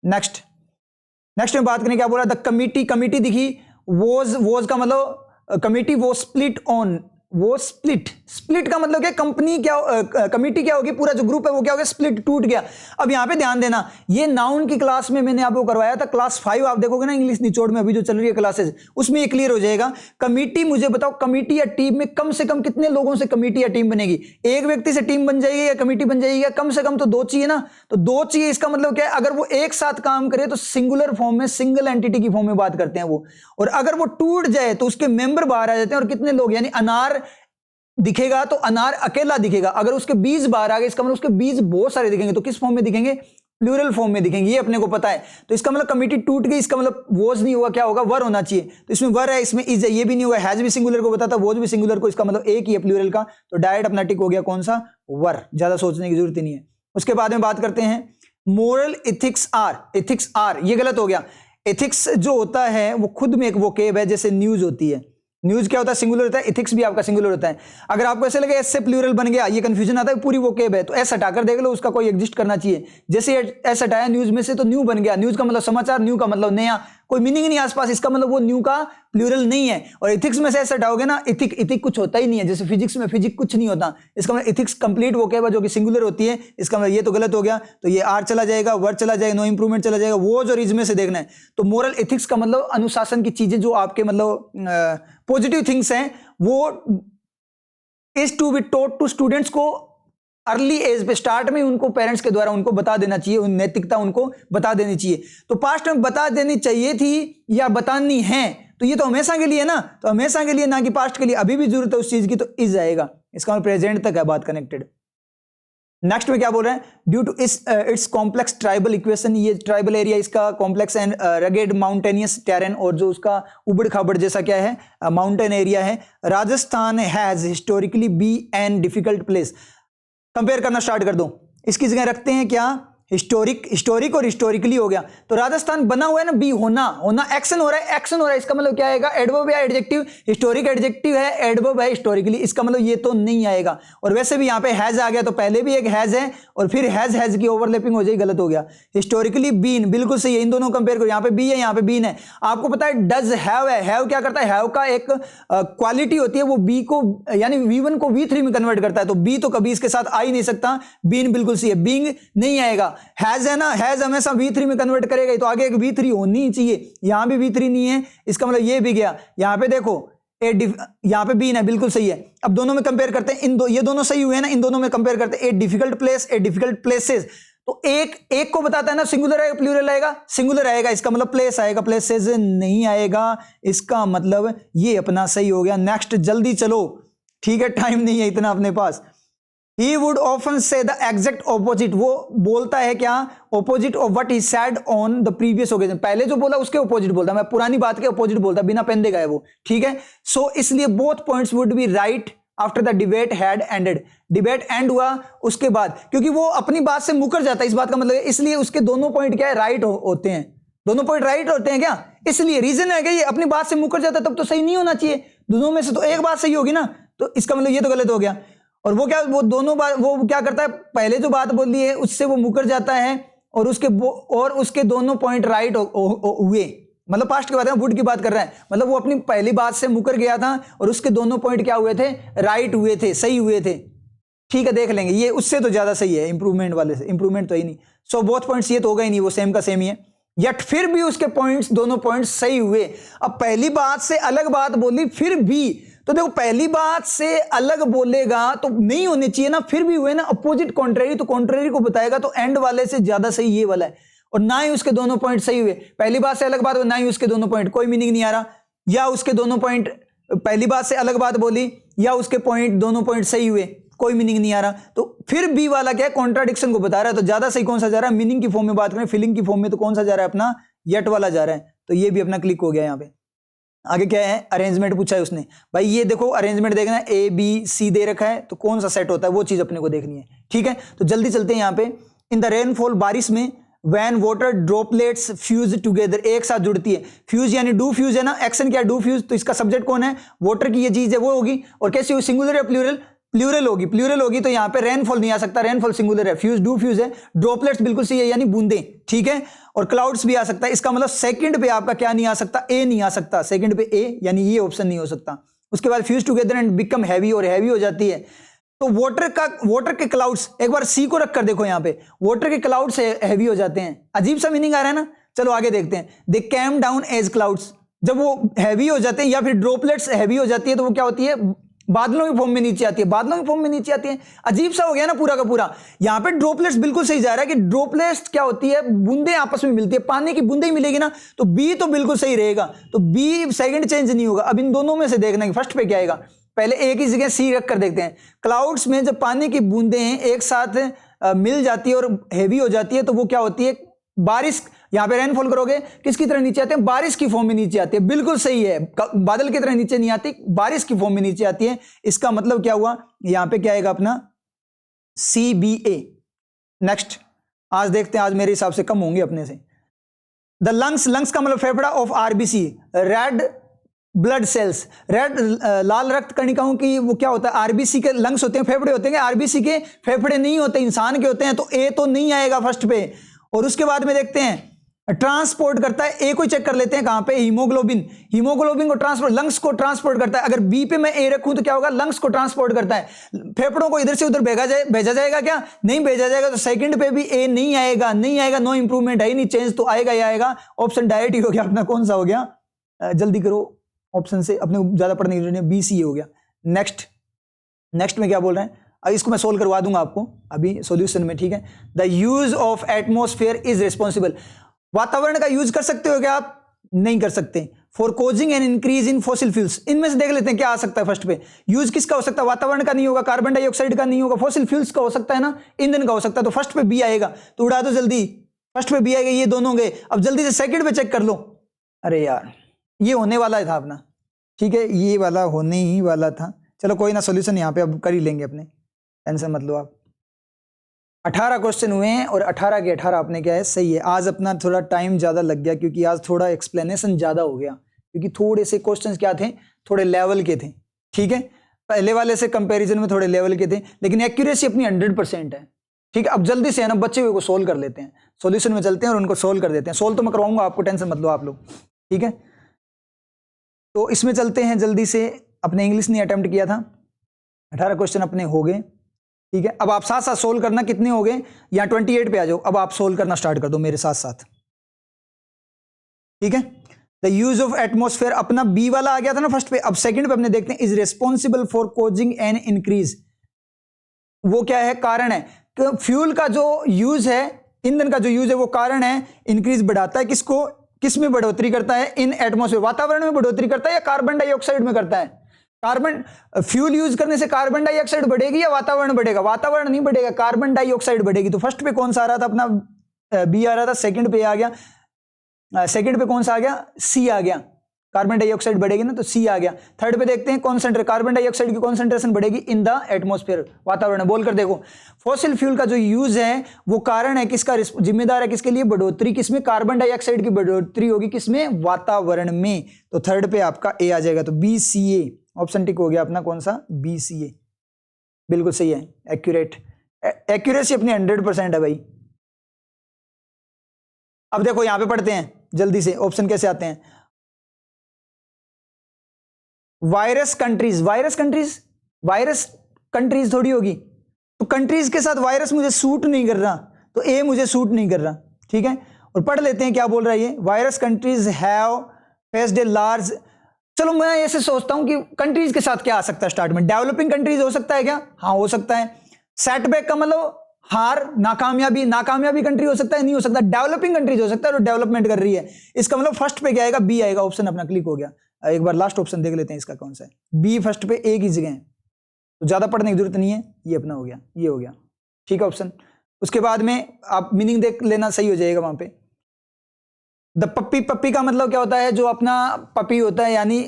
Speaker 1: Next में बात करें, क्या बोला, द कमिटी दिखी, वोज का मतलब कमिटी वो स्प्लिट ऑन, वो स्प्लिट का मतलब क्या, कंपनी क्या, कमिटी क्या होगी, पूरा जो ग्रुप है वो क्या हो गया, स्प्लिट, टूट गया। अब यहां पे ध्यान देना, ये नाउन की क्लास में मैंने आपको करवाया था, क्लास 5 आप देखोगे ना इंग्लिश निचोड़ में अभी जो चल रही है क्लासेस, उसमें ये क्लियर हो जाएगा। कमिटी, मुझे बताओ कमिटी या टीम में कम से कम कितने लोगों से कमिटी या टीम बनेगी? एक व्यक्ति से टीम बन जाएगी या कमिटी बन जाएगी? या कम से कम तो 2 चाहिए ना, तो 2 चाहिए। इसका मतलब क्या है, अगर वो एक साथ काम करे तो सिंगुलर फॉर्म में, सिंगल एंटिटी की फॉर्म में बात करते हैं वो, और अगर वो टूट जाए तो उसके मेंबर बाहर आ जाते हैं। और कितने लोग, यानी अनार दिखेगा तो अनार अकेला दिखेगा, अगर उसके बीज बाहर आ गए इसका मतलब उसके बीज बहुत सारे दिखेंगे, तो किस फॉर्म में दिखेंगे? प्लूरल फॉर्म में दिखेंगे, ये अपने को पता है। तो इसका मतलब कमिटी टूट गई, इसका मतलब वॉज नहीं होगा, क्या होगा? वर होना चाहिए। तो इसमें वर है, इसमें इज है, ये भी नहीं होगा। हैज भी सिंगुलर को बताता, वॉज भी सिंगुलर को, इसका मतलब एक ही है प्लूरल का, तो डायरेक्ट अपना टिक हो गया कौन सा? वर। ज्यादा सोचने की जरूरत ही नहीं है। उसके बाद में बात करते हैं मोरल एथिक्स आर, ये गलत हो गया। एथिक्स जो होता है वो खुद में एक वोकेब है, जैसे न्यूज होती है। न्यूज क्या होता है? सिंगुलर होता है। एथिक्स भी आपका सिंगुलर होता है। अगर आपको ऐसे लगे एस से प्लूरल बन गया, ये कंफ्यूजन आता है, पूरी वोकेब है, तो एस हटाकर देख लो, उसका कोई एग्जिस्ट करना चाहिए। जैसे एस हटाया न्यूज में से तो न्यू बन गया। न्यूज का मतलब समाचार, न्यू का मतलब नया, कोई मीनिंग नहीं आसपास, इसका मतलब वो न्यू का प्लूरल नहीं है। और एथिक्स में से एस हटाओगे ना, इथिक कुछ होता ही नहीं है। जैसे फिजिक्स में फिजिक्स कुछ नहीं होता, इसका मतलब एथिक्स कंप्लीट वोकेब है जो कि सिंगुलर होती है। इसका मतलब ये तो गलत हो गया, तो ये आर चला जाएगा, वर्ड चला जाएगा, नो इंप्रूवमेंट चला जाएगा, वो जो रिज में से देखना है। तो मोरल एथिक्स का मतलब अनुशासन की चीजें जो आपके मतलब पॉजिटिव थिंग्स हैं, वो is to be taught to students को अर्ली एज पे, स्टार्ट में उनको पेरेंट्स के द्वारा उनको बता देना चाहिए, उन नैतिकता उनको बता देनी चाहिए। तो पास्ट में बता देनी चाहिए थी या बतानी है, तो ये तो हमेशा के लिए ना, तो हमेशा के लिए ना कि पास्ट के लिए। अभी भी जरूरत है उस चीज की, तो इज आएगा। इसका मतलब प्रेजेंट तक है बात कनेक्टेड। नेक्स्ट में क्या बोल रहे हैं? Due to its complex tribal equation, ये ट्राइबल एरिया इसका complex and rugged mountainous terrain, और जो उसका उबड़ खाबड़ जैसा क्या है, माउंटेन एरिया है। Rajasthan has historically be an difficult place. Compare करना स्टार्ट कर दो, इसकी जगह रखते हैं क्या? हिस्टोरिक और हिस्टोरिकली हो गया। तो राजस्थान बना हुआ है ना, बी होना एक्शन हो रहा है, एक्शन हो रहा है, इसका मतलब क्या आएगा? एडवर्ब या एडजेक्टिव। हिस्टोरिक एडजेक्टिव है, एडवर्ब है हिस्टोरिकली, इसका मतलब ये तो नहीं आएगा। और वैसे भी यहाँ पे हैज आ गया, तो पहले भी एक हैज है और फिर हैज की ओवरलैपिंग हो जाएगी, गलत हो गया। हिस्टोरिकली बीन, बिल्कुल सही है। इन दोनों कंपेयर करो, यहाँ पे बी है, यहाँ पे बीन है। आपको पता है डज हैव है, हैव क्या करता है? हैव का एक क्वालिटी होती है, वो बी को यानी V1 को V3 में कन्वर्ट करता है, तो बी तो कभी इसके साथ आ ही नहीं सकता। बीन बिल्कुल सही है, बीइंग नहीं आएगा। हैज है ना, हैज हमेशा V3 में कन्वर्ट करेगा, तो आगे एक V3 होनी ही चाहिए। यहां भी V3 नहीं है, इसका मतलब ये भी गया। यहां पे देखो यहां पे बीन है, बिल्कुल सही है। अब दोनों में कंपेयर करते हैं, ये दोनों सही हुए ना, इन दोनों में कंपेयर करते हैं। A difficult place, a difficult places, तो एक को बताता है ना, सिंगुलर आएगा प्लूरल आएगा? सिंगुलर आएगा, इसका मतलब प्लेस आएगा, प्लेसेस नहीं आएगा। इसका मतलब ये अपना सही हो गया। नेक्स्ट जल्दी चलो, ठीक है, टाइम नहीं है इतना अपने पास। He would often say the exact opposite, वो बोलता है क्या? Opposite of what he said on the previous occasion, पहले जो बोला उसके opposite बोलता, मैं पुरानी बात के opposite बोलता, बिना पेन देगा है वो, ठीक है। So इसलिए both points would be right after the debate had ended, debate and हुआ उसके बाद, क्योंकि वो अपनी बात से मुकर जाता है, इस बात का मतलब है, इसलिए उसके दोनों पॉइंट क्या है? राइट होते हैं। दोनों पॉइंट राइट होते हैं क्या? इसलिए रीजन है कि ये अपनी बात से मुकर जाता है, तब तो सही नहीं होना चाहिए। दोनों में से तो एक बात सही होगी ना, तो इसका मतलब ये तो गलत हो गया। और वो क्या, वो दोनों बात, वो क्या करता है? पहले जो बात बोली है उससे वो मुकर जाता है, और उसके दोनों पॉइंट राइट हुए। मतलब पास्ट की बात है, वुड की बात कर रहा है, मतलब वो अपनी पहली बात से मुकर गया था और उसके दोनों पॉइंट क्या हुए थे? राइट हुए थे, सही हुए थे। ठीक है, देख लेंगे, ये उससे तो ज्यादा सही है इंप्रूवमेंट वाले से। इंप्रूवमेंट तो ही नहीं, सो बोथ पॉइंट्स ये तो होगा ही नहीं, वो सेम का सेम ही है। यट फिर भी उसके पॉइंट्स, दोनों पॉइंट्स सही हुए। अब पहली बात से अलग बात बोली, फिर भी तो देखो, पहली बात से अलग बोलेगा तो नहीं होने चाहिए ना, फिर भी हुए ना, अपोजिट कॉन्ट्रेरी, तो कॉन्ट्रेरी को बताएगा, तो एंड वाले से ज्यादा सही ये वाला है। और ना ही उसके दोनों पॉइंट सही हुए, पहली बात से अलग बात, ना ही उसके दोनों पॉइंट, कोई मीनिंग नहीं आ रहा। या उसके दोनों पॉइंट, पहली बात से अलग बात बोली, या उसके पॉइंट, दोनों पॉइंट सही हुए, कोई मीनिंग नहीं आ रहा। तो फिर बी वाला क्या है? कॉन्ट्राडिक्शन को बता रहा है। तो ज्यादा सही कौन सा जा रहा है? मीनिंग की फॉर्म में बात करें, फीलिंग की फॉर्म में, तो कौन सा जा रहा है? अपना यट वाला जा रहा है। तो ये भी अपना क्लिक हो गया। यहाँ पे आगे क्या है? अरेंजमेंट पूछा है उसने। भाई ये देखो, अरेंजमेंट देखना है, ए बी सी दे रखा है, तो कौन सा सेट होता है वो चीज अपने को देखनी है, ठीक है। तो जल्दी चलते हैं यहाँ पे। इन द रेनफॉल, बारिश में, when water droplets fuse together, एक साथ जुड़ती है। फ्यूज यानी डू फ्यूज है ना, एक्शन क्या? Do fuse. तो इसका सब्जेक्ट कौन है? वाटर की ये चीज है, वो होगी। और कैसी होगी? सिंगुलर या प्लूरल? प्लूरल होगी, प्लूरल होगी। तो यहाँ पे रेनफॉल नहीं आ सकता, रेनफॉल सिंगुलर है। फ्यूज, डू फ्यूज है। ड्रॉपलेट्स बिल्कुल सही है, यानी बूंदे, ठीक है। और क्लाउड्स भी आ सकता है। इसका मतलब सेकंड पे आपका क्या नहीं आ सकता? ए नहीं आ सकता। सेकंड पे ए, यानी ये ऑप्शन नहीं हो सकता। उसके बाद fuse together and become heavy, और हैवी हो जाती है। तो वाटर के क्लाउड्स, एक बार सी को रख कर देखो यहाँ पे, वाटर के क्लाउड्स हैवी हो जाते हैं। अजीब सा मीनिंग आ रहा है ना। चलो आगे देखते हैं। दे कैम डाउन एज क्लाउड्स, जब वो हैवी हो जाते हैं या फिर ड्रॉपलेट्स हैवी हो जाती है तो वो क्या होती है, बादलों की फॉर्म में नीचे आती है, बादलों की फॉर्म में नीचे आती है। अजीब सा हो गया ना पूरा का पूरा। यहाँ पे ड्रॉपलेट्स बिल्कुल सही जा रहा है कि ड्रॉपलेट्स क्या होती है, बूंदे आपस में मिलती है, पानी की बूंदे ही मिलेगी ना, तो बी तो बिल्कुल सही रहेगा। तो बी सेकंड चेंज नहीं होगा। अब इन दोनों में से देखना है फर्स्ट पे क्या आएगा। पहले एक ही जगह सी रख कर देखते हैं। क्लाउड्स में जब पानी की बूंदें एक साथ मिल जाती है और हैवी हो जाती है तो वो क्या होती है, बारिश। यहां पे रेनफॉल करोगे किसकी तरह नीचे आते हैं, बारिश की फॉर्म में नीचे आती है। बिल्कुल सही है, बादल की तरह नीचे नहीं आती, बारिश की फॉर्म में नीचे आती है। इसका मतलब क्या हुआ, यहां पे क्या आएगा अपना CBA। नेक्स्ट आज देखते हैं, आज मेरे हिसाब से कम होंगे अपने से। द लंग्स का मतलब फेफड़ा of RBC, red blood cells, red लाल रक्त कणिकाओं की वो क्या होता है, RBC के लंग्स होते हैं, फेफड़े होते हैं। RBC के फेफड़े नहीं होते, इंसान के होते हैं। तो ए तो नहीं आएगा फर्स्ट पे। और उसके बाद में देखते हैं ट्रांसपोर्ट करता है, ए को चेक कर लेते हैं कहां पे, हीमोग्लोबिन। हीमोग्लोबिन को ट्रांसपोर्ट, लंग्स को ट्रांसपोर्ट करता है। अगर बी पे मैं ए रखूं तो क्या होगा, लंग्स को ट्रांसपोर्ट करता है। फेफड़ों को इधर से उधर भेजा जाएगा क्या, नहीं भेजा जाएगा। तो सेकंड पे भी ए नहीं आएगा, नहीं आएगा, नो इंप्रूवमेंट है ही नहीं, चेंज तो आएगा ही आएगा। ऑप्शन डायरेक्ट ही हो गया अपना, कौन सा हो गया, जल्दी करो ऑप्शन से, अपने ज्यादा पढ़ने की जरूरत नहीं, BC हो गया। नेक्स्ट में क्या बोल रहे हैं, इसको मैं सोल्व करवा दूंगा आपको अभी सॉल्यूशन में, ठीक है। The use of atmosphere is responsible, वातावरण का यूज कर सकते हो क्या आप, नहीं कर सकते। For causing an increase in fossil fuels, इनमें से देख लेते हैं क्या आ सकता है फर्स्ट पे। यूज किसका हो सकता है, वातावरण का नहीं होगा, कार्बन डाइऑक्साइड का नहीं होगा, फॉसिल फ्यूल्स का हो सकता है ना, ईंधन का हो सकता है। तो फर्स्ट पे बी आएगा, तो उड़ा दो जल्दी, फर्स्ट पे बी आएगा, ये दोनों गए। अब जल्दी से सेकंड पे चेक कर लो। अरे यार ये होने वाला था अपना, ठीक है, ये वाला होने ही वाला था। चलो कोई ना, सॉल्यूशन यहाँ पे अब कर ही लेंगे अपने, टेंशन मत लो आप। 18 क्वेश्चन हुए हैं और 18 के 18 आपने क्या है, सही है। आज अपना थोड़ा टाइम ज़्यादा लग गया क्योंकि आज थोड़ा एक्सप्लेनेशन ज़्यादा हो गया, क्योंकि थोड़े से क्वेश्चंस क्या थे, थोड़े लेवल के थे, ठीक है। पहले वाले से कंपैरिजन में थोड़े लेवल के थे, लेकिन एक्यूरेसी अपनी 100% है, ठीक है। अब जल्दी से है ना बच्चे हुए को सोल्व कर लेते हैं, सॉल्यूशन में चलते हैं और उनको सोल्व कर देते हैं। सोल्व तो मैं करवाऊंगा आपको, टेंशन मत लो आप लोग, ठीक है। तो इसमें चलते हैं जल्दी से। अपने इंग्लिश ने अटेम्प्ट किया था, 18 क्वेश्चन अपने हो गए, ठीक है। अब आप साथ साथ सोल्व करना, कितने हो गए, यहाँ 28 पे आ जाओ। अब आप सोल्व करना स्टार्ट कर दो मेरे साथ साथ, ठीक है। द यूज ऑफ एटमोस्फेयर अपना बी वाला आ गया था ना फर्स्ट पे। अब सेकंड पे अपने देखते हैं, is responsible for causing an increase, वो क्या है, कारण है। फ्यूल का जो यूज है, ईंधन का जो यूज है वो कारण है, इंक्रीज बढ़ाता है किसको, किस में बढ़ोतरी करता है, इन एटमॉस्फेयर, वातावरण में बढ़ोतरी करता है या कार्बन डाइऑक्साइड में करता है। कार्बन फ्यूल यूज करने से कार्बन डाइऑक्साइड बढ़ेगी या वातावरण बढ़ेगा, वातावरण नहीं बढ़ेगा, कार्बन डाइऑक्साइड बढ़ेगी। तो फर्स्ट पे कौन सा आ रहा था अपना, बी आ रहा था, सेकंड पे आ गया, सेकंड पे कौन सा आ गया, सी आ गया, कार्बन डाइऑक्साइड बढ़ेगी ना, तो सी आ गया। थर्ड पे देखते हैं कॉन्सेंट्रेशन, कार्बन डाइऑक्साइड की कॉन्सेंट्रेशन बढ़ेगी इन द एटमॉस्फेयर, वातावरण। बोलकर देखो, फॉसिल फ्यूल का जो यूज है वो कारण है किसका, जिम्मेदार है किसके लिए, बढ़ोतरी किसमें, कार्बन डाइऑक्साइड की बढ़ोतरी होगी किसमें, वातावरण में। तो थर्ड पे आपका ए आ जाएगा, तो BCA ऑप्शन टिक हो गया अपना, कौन सा, BCA, बिल्कुल सही है, एक्यूरेट। एक्यूरेसी अपनी 100% है भाई। अब देखो यहां पे पढ़ते हैं जल्दी से, ऑप्शन कैसे आते हैं। वायरस कंट्रीज, वायरस कंट्रीज थोड़ी होगी, तो कंट्रीज के साथ वायरस मुझे सूट नहीं कर रहा, तो ए मुझे सूट नहीं कर रहा, ठीक है। और पढ़ लेते हैं क्या बोल रहा है ये, virus countries have faced a large. चलो मैं ऐसे सोचता हूं कि कंट्रीज के साथ क्या आ सकता है स्टार्ट में, डेवलपिंग कंट्रीज हो सकता है क्या, हाँ हो सकता है। सेटबैक का मतलब हार, नाकामयाबी कंट्री हो सकता है, नहीं हो सकता। डेवलपिंग कंट्रीज हो सकता है, तो डेवलपमेंट कर रही है। इसका मतलब फर्स्ट पे क्या आएगा, बी आएगा, ऑप्शन अपना क्लिक हो गया। एक बार लास्ट ऑप्शन देख लेते हैं इसका कौन सा है, बी फर्स्ट पे, एक ही जगह है, तो ज्यादा पढ़ने की जरूरत नहीं है, ये अपना हो गया, ये हो गया, ठीक है ऑप्शन। उसके बाद में आप मीनिंग देख लेना, सही हो जाएगा वहां पे। द पप्पी का मतलब क्या होता है, जो अपना पपी होता है यानी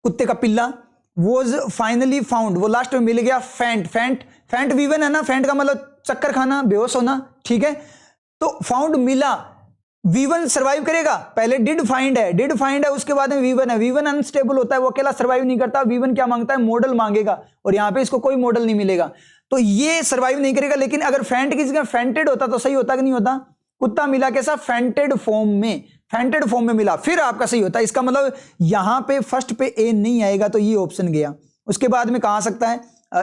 Speaker 1: कुत्ते का पिल्ला, वॉज फाइनली फाउंड, वो लास्ट में मिल गया। फैंट वीवन है ना, फैंट का मतलब चक्कर खाना, बेहोश होना, ठीक है। तो फाउंड मिला, वीवन सर्वाइव करेगा, पहले डिड फाइंड है, उसके बाद में वीवन है। वीवन अनस्टेबल होता है, वो अकेला सर्वाइव नहीं करता, वीवन क्या मांगता है, मॉडल मांगेगा, और यहां पे इसको कोई मॉडल नहीं मिलेगा, तो ये सर्वाइव नहीं करेगा। लेकिन अगर फैंट की जगह फैंटेड होता तो सही होता कि नहीं होता, कुत्ता मिला कैसा, फैंटेड फॉर्म में, फेंटेड फॉर्म में मिला, फिर आपका सही होता है। इसका मतलब यहां पे फर्स्ट पे ए नहीं आएगा, तो ये ऑप्शन गया। उसके बाद में कहां आ सकता है,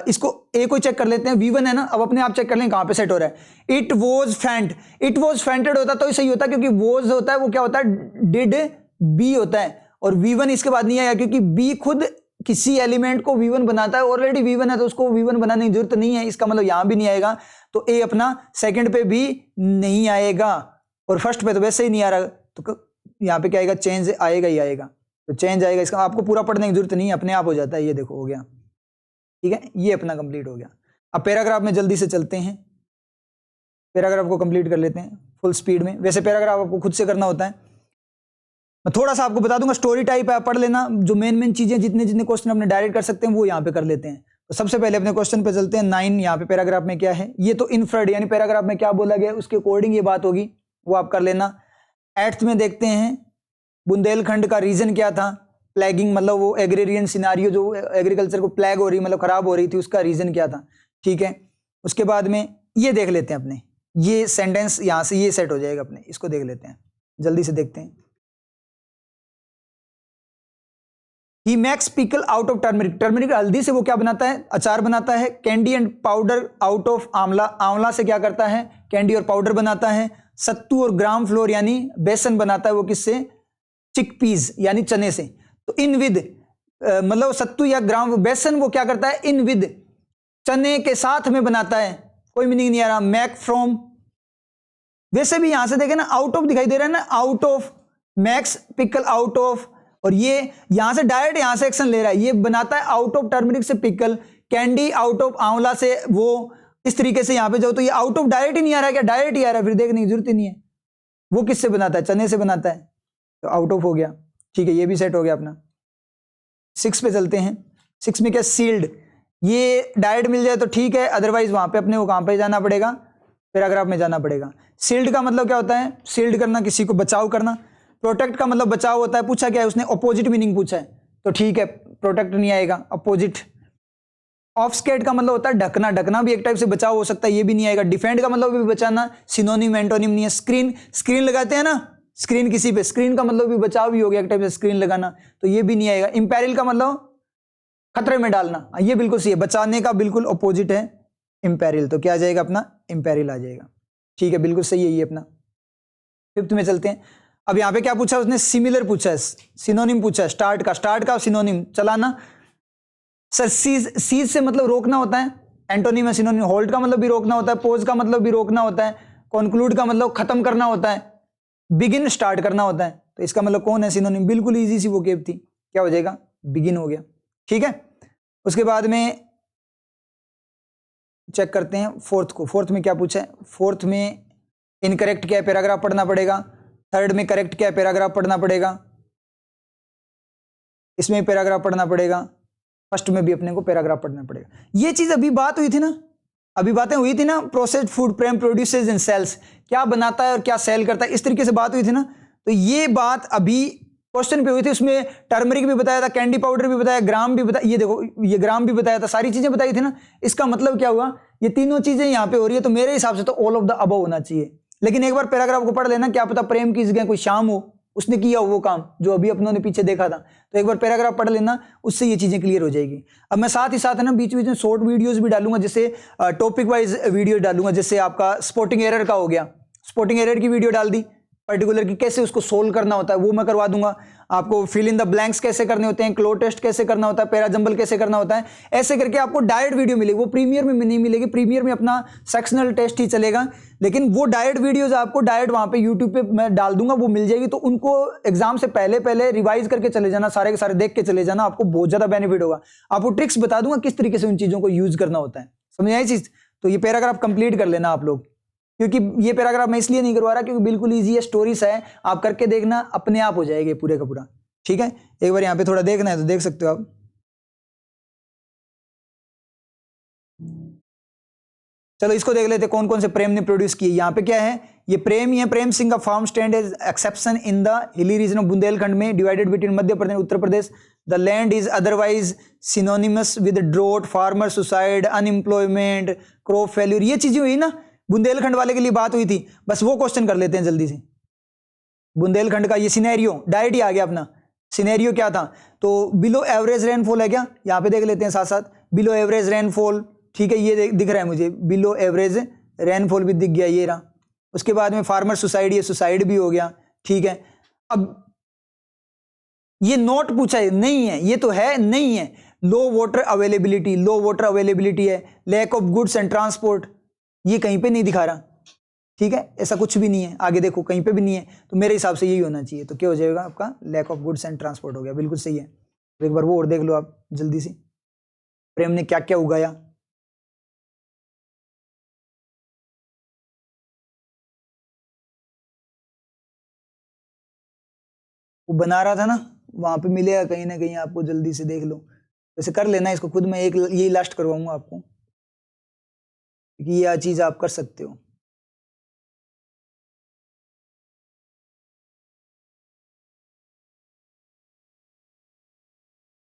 Speaker 1: इसको ए को चेक कर लेते हैं, V1 है ना, अब अपने आप चेक कर लें कहां पे सेट हो रहा है। इट वॉज फेंट, इट वॉज फेंटेड होता तो सही होता, क्योंकि वॉज होता है वो क्या होता है, डिड बी होता है, और V1 इसके बाद नहीं आया, क्योंकि बी खुद किसी एलिमेंट को V1 बनाता है, ऑलरेडी V1 है तो उसको V1 बनाने की जरूरत नहीं है, इसका मतलब यहां भी नहीं आएगा, तो ए अपना सेकंड पे भी नहीं आएगा, और फर्स्ट पे तो वैसे ही नहीं आ रहा, तो यहां पे क्या आएगा, चेंज आएगा ही आएगा, तो चेंज आएगा। इसका आपको पूरा पढ़ने की जरूरत नहीं है, अपने आप हो जाता है, ये देखो हो गया, ठीक है, ये अपना कंप्लीट हो गया। अब पैराग्राफ में जल्दी से चलते हैं, पैराग्राफ को कंप्लीट कर लेते हैं फुल स्पीड में। वैसे पैराग्राफ आपको खुद से करना होता है, मैं थोड़ा सा आपको बता दूंगा, स्टोरी टाइप है, आप पढ़ लेना, जो मेन चीजें जितने जितने क्वेश्चन अपने डायरेक्ट कर सकते हैं वो यहाँ पे कर लेते हैं। तो सबसे पहले अपने क्वेश्चन पे चलते हैं। 9 यहाँ पे पैराग्राफ में क्या है, ये तो इनफ्रेड यानी पैराग्राफ में क्या बोला गया उसके अकॉर्डिंग ये बात होगी, वो आप कर लेना। 8th में देखते हैं, बुंदेलखंड का रीजन क्या था, प्लैगिंग मतलब वो एग्रेरियन सिनारियो जो एग्रीकल्चर को प्लैग हो रही मतलब खराब हो रही थी, उसका रीजन क्या था, ठीक है। उसके बाद में ये देख लेते हैं अपने, ये सेंटेंस यहां से ये सेट हो जाएगा अपने, इसको देख लेते हैं, जल्दी से देखते हैं। He makes pickle out of turmeric, turmeric हल्दी से वो क्या बनाता है, अचार बनाता है। Candy and powder out of आंवला, आंवला से क्या करता है, कैंडी और पाउडर बनाता है। सत्तू और ग्राम फ्लोर यानी बेसन बनाता है वो किससे, चिकपीज यानी चने से। तो इन विद मतलब सत्तू या ग्राम बेसन वो क्या करता है, इन विद चने के साथ में बनाता है, कोई मीनिंग नहीं आ रहा। मैक फ्रॉम, वैसे भी यहां से देखे ना आउट ऑफ दिखाई दे रहा है ना, out of, max pickle out of, और ये यहां से डायरेक्ट यहां से एक्शन ले रहा है, ये बनाता है आउट ऑफ टर्मरिक से पिकल, कैंडी आउट ऑफ आंवला से वो, इस तरीके से यहां पे जाओ तो ये आउट ऑफ डायरेक्ट ही नहीं आ रहा है क्या, डायरेक्ट ही आ रहा है, फिर देखने की जरूरत ही नहीं है। वो किससे बनाता है, चने से बनाता है, तो आउट ऑफ हो गया, ठीक है, ये भी सेट हो गया अपना। 6 पे चलते हैं। 6 में क्या, सील्ड, ये डायरेक्ट मिल जाए तो ठीक है, अदरवाइज वहां पे अपने को कहां पे जाना पड़ेगा, पैराग्राफ में जाना पड़ेगा। सील्ड का मतलब क्या होता है, सील्ड करना, किसी को बचाव करना। प्रोटेक्ट का मतलब बचाव होता है, पूछा क्या है उसने, अपोजिट मीनिंग पूछा है, तो ठीक है प्रोटेक्ट नहीं आएगा, अपोजिट। ऑफस्केट का मतलब होता है ढकना, ढकना भी एक टाइप से बचाव हो सकता है, ये भी नहीं आएगा। डिफेंड का मतलब भी बचाना, सिनोनिम एंटोनिम नहीं है। स्क्रीन, स्क्रीन लगाते हैं ना, स्क्रीन किसी पे, स्क्रीन का मतलब भी बचाव भी हो गया एक टाइप से, स्क्रीन लगाना, तो ये भी नहीं आएगा। इंपेरिल का मतलब खतरे में डालना, ये बिल्कुल सही है, बचाने का बिल्कुल अपोजिट है इंपेरिल, तो क्या आ जाएगा अपना, इंपेरिल आ जाएगा, ठीक है, बिल्कुल सही है ये अपना। 5th में चलते हैं। अब यहाँ पे क्या पूछा उसने, सिमिलर पूछा है, सिनोनिम पूछा है, स्टार्ट का सिनोनिम चलाना। सर सीज से मतलब रोकना होता है, एंटोनिम है सिनोनिम। होल्ड का मतलब भी रोकना होता है, पोज का मतलब भी रोकना होता है, कंक्लूड का मतलब खत्म करना होता है, बिगिन स्टार्ट करना होता है, तो इसका मतलब कौन है सिनोनिम, बिल्कुल इजी सी वो केप थी, क्या हो जाएगा, बिगिन हो गया, ठीक है। उसके बाद में चेक करते हैं 4th को। 4th में क्या पूछा है, 4th में इनकरेक्ट क्या है, पैराग्राफ पढ़ना पड़ेगा। 3rd में करेक्ट क्या है, पैराग्राफ पढ़ना पड़ेगा। इसमें पैराग्राफ पढ़ना पड़ेगा। 1st में भी अपने को पैराग्राफ पढ़ना पड़ेगा। ये चीज अभी बात हुई थी ना, अभी बातें हुई थी ना, processed food Prem produces in sales, क्या बनाता है और क्या सेल करता है, इस तरीके से बात हुई थी ना। तो ये बात अभी क्वेश्चन पे हुई थी, उसमें टर्मरिक भी बताया था, कैंडी पाउडर भी बताया, ग्राम भी बताया, ये देखो ये ग्राम भी बताया था, सारी चीजें बताई थी ना। इसका मतलब क्या हुआ, ये तीनों चीजें यहाँ पे हो रही है, तो मेरे हिसाब से तो ऑल ऑफ द अबव होना चाहिए। लेकिन एक बार पैराग्राफ को पढ़ लेना, क्या पता प्रेम की जगह कोई श्याम हो, उसने किया हो वो काम जो अभी अपनों ने पीछे देखा था, तो एक बार पैराग्राफ पढ़ लेना, उससे ये चीजें क्लियर हो जाएगी। अब मैं साथ ही साथ है ना बीच बीच में शॉर्ट वीडियोस भी डालूंगा, जैसे टॉपिक वाइज वीडियो डालूंगा, जैसे आपका स्पॉटिंग एरर का हो गया, स्पॉटिंग एरर की वीडियो डाल दी पर्टिकुलर की, कैसे उसको सोल्व करना होता है वो मैं करवा दूंगा आपको। फिल इन द ब्लैंक्स कैसे करने होते हैं, क्लो टेस्ट कैसे करना होता है, पैराजंबल कैसे करना होता है, ऐसे करके आपको डायरेक्ट वीडियो मिलेगी। वो प्रीमियर में नहीं मिलेगी, प्रीमियर में अपना सेक्शनल टेस्ट ही चलेगा, लेकिन वो डायरेक्ट वीडियोज आपको डायरेक्ट वहां पे यूट्यूब पे मैं डाल दूंगा, वो मिल जाएगी। तो उनको एग्जाम से पहले पहले रिवाइज करके चले जाना, सारे के सारे देख के चले जाना, आपको बहुत ज्यादा बेनिफिट होगा। आपको ट्रिक्स बता दूंगा किस तरीके से उन चीजों को यूज करना होता है, समझ आई चीज। तो ये पैराग्राफ कंप्लीट कर लेना आप लोग, क्योंकि ये पैराग्राफ मैं इसलिए नहीं करवा रहा क्योंकि बिल्कुल इजी है, स्टोरीज है, आप करके देखना, अपने आप हो जाएगा पूरे का पूरा, ठीक है। एक बार यहाँ पे थोड़ा देखना है तो देख सकते हो आप। चलो इसको देख लेते कौन कौन से प्रेम ने प्रोड्यूस किए। यहाँ पे क्या है, ये प्रेम ही है, प्रेम सिंह का farm stand is exception in the hilly region of Bundelkhand में, divided between Madhya Pradesh Uttar Pradesh. The land is otherwise synonymous with drought, farmer suicide, unemployment, crop failure, ये चीजें हुई ना बुंदेलखंड वाले के लिए बात हुई थी। बस वो क्वेश्चन कर लेते हैं जल्दी से। बुंदेलखंड का ये सिनेरियो डायरेक्ट ही आ गया अपना। सिनेरियो क्या था, तो बिलो एवरेज रेनफॉल है क्या, यहाँ पे देख लेते हैं साथ साथ, बिलो एवरेज रेनफॉल, ठीक है, ये दिख रहा है मुझे, बिलो एवरेज रेनफॉल भी दिख गया, ये रहा। उसके बाद में फार्मर सुसाइड, ये सुसाइड भी हो गया, ठीक है। अब ये नोट पूछा है, नहीं है, ये तो है नहीं है। Low water availability, low water availability है, lack of goods and transport, ये कहीं पे नहीं दिखा रहा, ठीक है, ऐसा कुछ भी नहीं है। आगे देखो कहीं पे भी नहीं है, तो मेरे हिसाब से यही होना चाहिए। तो क्या हो जाएगा आपका, lack of goods and transport हो गया, बिल्कुल सही है। तो एक बार वो और देख लो आप जल्दी से, प्रेम ने क्या क्या उगाया। वो बना रहा था ना, वहां पे मिलेगा कहीं ना कहीं आपको, जल्दी से देख लो। वैसे कर लेना इसको खुद, मैं एक यही लास्ट करवाऊंगा आपको, क्योंकि यह चीज आप कर सकते हो।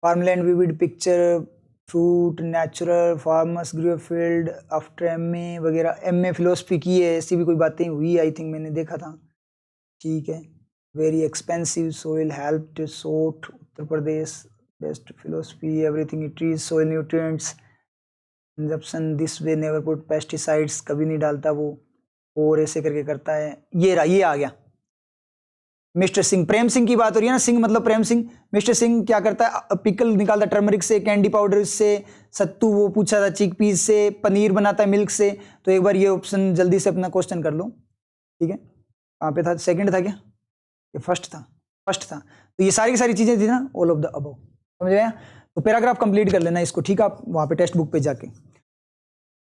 Speaker 1: Farmland vivid picture, fruit natural farmers grow field after MA वगैरह, एमए फिलोसफी की है, ऐसी भी कोई बातें हुई आई थिंक, मैंने देखा था, ठीक है। Very expensive soil help to sort, Uttar Pradesh, best philosophy, everything it is, soil nutrients consumption this way, never put pesticides, कभी नहीं डालता वो, और ऐसे करके करता है। ये रहा, ये आ गया मिस्टर सिंह, प्रेम सिंह की बात हो रही है ना, सिंह मतलब प्रेम सिंह। मिस्टर सिंह क्या करता है, पिकल निकालता है टर्मरिक से, कैंडी पाउडर से, सत्तू वो पूछा था चिक पीस से, पनीर बनाता है मिल्क से। तो एक बार ये ऑप्शन जल्दी से अपना क्वेश्चन कर लो, ठीक है। कहाँ पे था, सेकंड था क्या, ये फर्स्ट था, फर्स्ट था। तो ये सारी की सारी चीजें थी ना, ऑल ऑफ द अबव, समझ गया। तो पैराग्राफ कंप्लीट कर लेना इसको, ठीक है, आप वहां पे टेक्स्ट बुक पे जाके,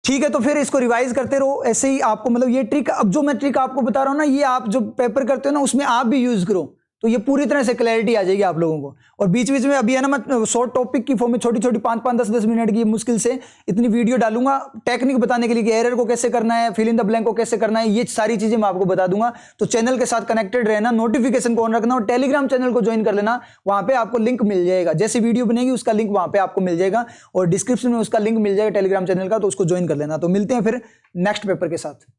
Speaker 1: ठीक है। तो फिर इसको रिवाइज करते रहो ऐसे ही आपको, मतलब ये ट्रिक, अब जो मैं ट्रिक आपको बता रहा हूं ना, ये आप जो पेपर करते हो ना उसमें आप भी यूज करो, तो ये पूरी तरह से क्लैरिटी आ जाएगी आप लोगों को। और बीच बीच में अभी है ना, मैं शॉर्ट टॉपिक की फॉर्म में छोटी छोटी 5-5, 10-10 मिनट की मुश्किल से इतनी वीडियो डालूंगा टेक्निक बताने के लिए कि एरर को कैसे करना है, फिल इन द ब्लैंक को कैसे करना है, ये सारी चीजें मैं आपको बता दूंगा। तो चैनल के साथ कनेक्टेड रहना, नोटिफिकेशन को ऑन रखना, और टेलीग्राम चैनल को ज्वाइन कर लेना, वहां पे आपको लिंक मिल जाएगा, जैसे वीडियो बनेगी उसका लिंक वहां पे आपको मिल जाएगा, और डिस्क्रिप्शन में उसका लिंक मिल जाएगा टेलीग्राम चैनल का, तो उसको ज्वाइन कर लेना। तो मिलते हैं फिर नेक्स्ट पेपर के साथ।